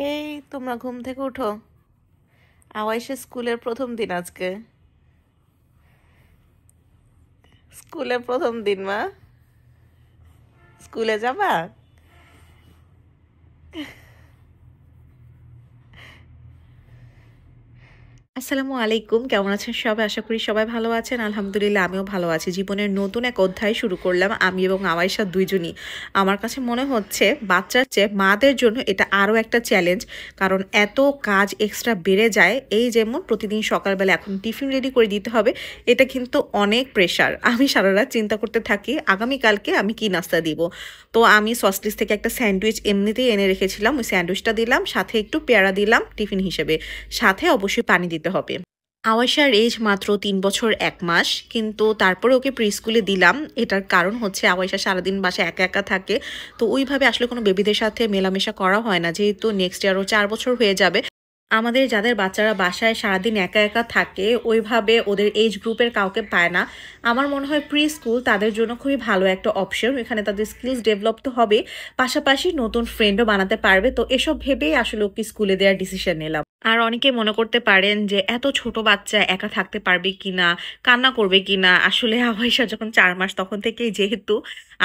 এই তোমরা ঘুম থেকে উঠো। আওয়াইশের স্কুলের প্রথম দিন আজকে। স্কুলের প্রথম দিন মা, স্কুলে যাবা? আসসালামু আলাইকুম, কেমন আছেন সবাই? আশা করি সবাই ভালো আছেন। আলহামদুলিল্লাহ আমিও ভালো আছি। জীবনের নতুন এক অধ্যায় শুরু করলাম আমি এবং আওয়াইশা দুইজনই। আমার কাছে মনে হচ্ছে বাচ্চার চেয়ে মাদের জন্য এটা আরও একটা চ্যালেঞ্জ, কারণ এত কাজ এক্সট্রা বেড়ে যায়। এই যেমন প্রতিদিন সকালবেলা এখন টিফিন রেডি করে দিতে হবে, এটা কিন্তু অনেক প্রেশার। আমি সারা রাত চিন্তা করতে থাকি আগামীকালকে আমি কি নাস্তা দিব। তো আমি সসলিস থেকে একটা স্যান্ডউইচ এমনিতেই এনে রেখেছিলাম, ওই স্যান্ডউইচটা দিলাম, সাথে একটু পেয়ারা দিলাম টিফিন হিসেবে, সাথে অবশ্যই পানি দিতে হবে। আওয়াইশার এজ মাত্র 3 বছর 1 মাস, কিন্তু তারপরে ওকে প্রি স্কুলে দিলাম। এটার কারণ হচ্ছে আওয়াইশা সারাদিন বাসায় একা একা থাকে, তো ওইভাবে আসলে কোনো বেবিদের সাথে মেলামেশা করা হয় না, যেহেতু নেক্সট ইয়ারও 4 বছর হয়ে যাবে। আমাদের যাদের বাচ্চারা বাসায় সারাদিন একা একা থাকে ওইভাবে ওদের এজ গ্রুপের কাউকে পায় না। আমার মনে হয় প্রি স্কুল তাদের জন্য খুবই ভালো একটা অপশন। এখানে তাদের স্কিলস ডেভেলপ তো হবে, পাশাপাশি নতুন ফ্রেন্ডও বানাতে পারবে। তো এসব ভেবেই আসলে ওকে স্কুলে দেওয়ার ডিসিশন নিলাম। আর অনেকে মনে করতে পারেন যে এত ছোট বাচ্চা একা থাকতে পারবে কিনা, কান্না করবে কিনা। আসলে আওয়াইশা যখন 4 মাস তখন থেকেই যেহেতু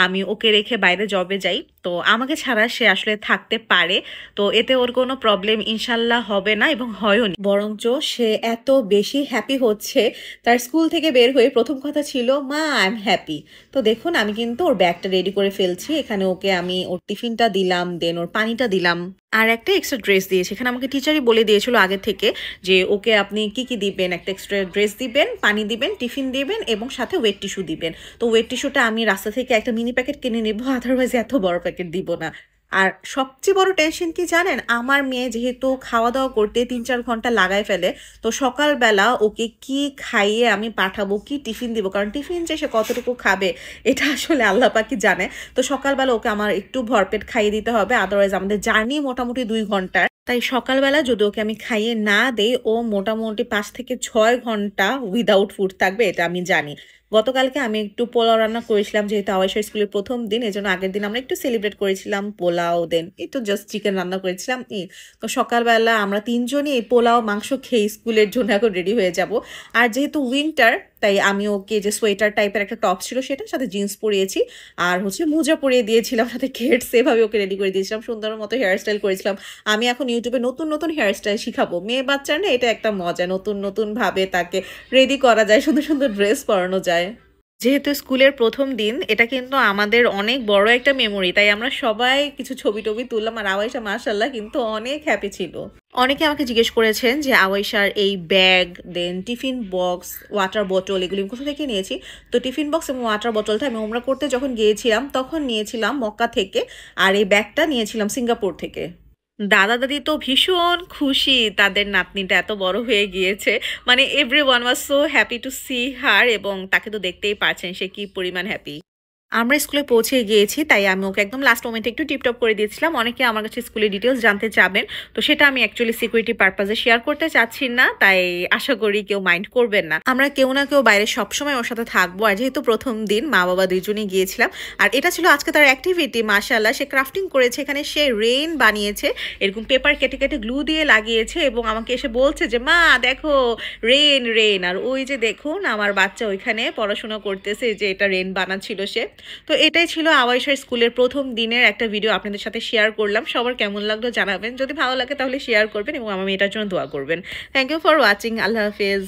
আমি ওকে রেখে বাইরে জবে যাই, তো আমাকে ছাড়া সে আসলে থাকতে পারে। তো এতে ওর কোনো প্রবলেম ইনশাল্লাহ হবে না, এবং হয়ও নি। বরঞ্চ সে এত বেশি হ্যাপি হচ্ছে, তার স্কুল থেকে বের হয়ে প্রথম কথা ছিল মা আই এম হ্যাপি। তো দেখুন আমি কিন্তু ওর ব্যাগটা রেডি করে ফেলছি। এখানে ওকে আমি ওর টিফিনটা দিলাম, দেন ওর পানিটা দিলাম, আর একটা এক্সট্রা ড্রেস দিয়েছে। এখানে আমাকে টিচারই বলে দিয়েছিল আগে থেকে যে ওকে আপনি কি কি দিবেন, একটা এক্সট্রা ড্রেস দিবেন, পানি দিবেন, টিফিন দিবেন এবং সাথে ওয়েট টিস্যু দিবেন। তো ওয়েট টিস্যুটা আমি রাস্তা থেকে একটা মিনি প্যাকেট কিনে নেব, আদারওয়াইজ এত বড় প্যাকেট দিব না। আর সবচেয়ে বড় টেনশন কি জানেন, আমার মেয়ে যেহেতু খাওয়া দাওয়া করতে 3-4 ঘন্টা লাগায় ফেলে, তো সকালবেলা ওকে কি খাইয়ে আমি পাঠাবো, কি টিফিন দিব, কারণ টিফিন যে সে কতটুকু খাবে এটা আসলে আল্লাহ পাকি জানে। তো সকালবেলা ওকে আমার একটু ভরপেট খাইয়ে দিতে হবে, আদারওয়াইজ আমাদের জার্নি মোটামুটি 2 ঘন্টার। তাই সকালবেলা যদি ওকে আমি খাইয়ে না দেই, ও মোটামুটি 5 থেকে 6 ঘন্টা উইদাউট ফুড থাকবে, এটা আমি জানি। গতকালকে আমি একটু পোলাও রান্না করেছিলাম, যেহেতু আওয়াইশার স্কুলের প্রথম দিন, এই জন্য আগের দিন আমরা একটু সেলিব্রেট করেছিলাম পোলাও, দেন একটু জাস্ট চিকেন রান্না করেছিলাম। তো সকালবেলা আমরা তিনজনই এই পোলাও মাংস খেয়ে স্কুলের জন্য এখন রেডি হয়ে যাব। আর যেহেতু উইন্টার, তাই আমি ওকে যে সোয়েটার টাইপের একটা টপ ছিল সেটার সাথে জিন্স পরিয়েছি, আর হচ্ছে মোজা পরিয়ে দিয়েছিলাম সাথে কেটস, এভাবে ওকে রেডি করে দিয়েছিলাম। সুন্দর মতো হেয়ার স্টাইল করেছিলাম। আমি এখন ইউটিউবে নতুন নতুন হেয়ার স্টাইল শিখাবো। মেয়ে বাচ্চার না এটা একটা মজা, নতুন নতুন ভাবে তাকে রেডি করা যায়, সুন্দর সুন্দর ড্রেস পরানো যায়। যেহেতু স্কুলের প্রথম দিন, এটা কিন্তু আমাদের অনেক বড় একটা মেমোরি, তাই আমরা সবাই কিছু ছবি টবি তুললাম। আর আওয়াইশা মাশাআল্লাহ কিন্তু অনেক হ্যাপি ছিল। অনেকে আমাকে জিজ্ঞেস করেছেন যে আওয়াইশার এই ব্যাগ, দেন টিফিন বক্স, ওয়াটার বোতল এগুলি কোথা থেকে নিয়েছি। তো টিফিন বক্স এবং ওয়াটার বোতলটা আমি উমরা করতে যখন গিয়েছিলাম তখন নিয়েছিলাম মক্কা থেকে, আর এই ব্যাগটা নিয়েছিলাম সিঙ্গাপুর থেকে। দাদা দাদি তো ভীষণ খুশি তাদের নাতনিটা এত বড় হয়ে গিয়েছে। মানে everyone was so happy to see her, এবং তাকে তো দেখতেই পাচ্ছেন সে কি পরিমাণ হ্যাপি। আমরা স্কুলে পৌঁছে গিয়েছি, তাই আমি ওকে একদম লাস্ট মোমেন্টে একটু টিপটপ করে দিয়েছিলাম। অনেকে আমার কাছে স্কুলের ডিটেলস জানতে চাবেন, তো সেটা আমি অ্যাকচুয়ালি সিকিউরিটি পারপাজে শেয়ার করতে চাচ্ছি না, তাই আশা করি কেউ মাইন্ড করবেন না। আমরা কেউ না কেউ বাইরে সবসময় ওর সাথে থাকবো, আর যেহেতু প্রথম দিন মা বাবা দুইজনই গিয়েছিলাম। আর এটা ছিল আজকে তার অ্যাক্টিভিটি। মাশাআল্লাহ সে ক্রাফটিং করেছে, এখানে সে রেইন বানিয়েছে, এরকম পেপার কেটে কেটে গ্লু দিয়ে লাগিয়েছে, এবং আমাকে এসে বলছে যে মা দেখো রেইন রেইন। আর ওই যে দেখুন আমার বাচ্চা ওইখানে পড়াশোনা করতেছে, যে এটা রেইন বানাচ্ছিল সে। তো এটাই ছিল আওয়াইশার স্কুলের প্রথম দিনের একটা ভিডিও, আপনাদের সাথে শেয়ার করলাম। সবার কেমন লাগলো জানাবেন, যদি ভালো লাগে তাহলে শেয়ার করবেন এবং আমার মেয়েটার জন্য দোয়া করবেন। Thank you for watching. আল্লাহ হাফেজ।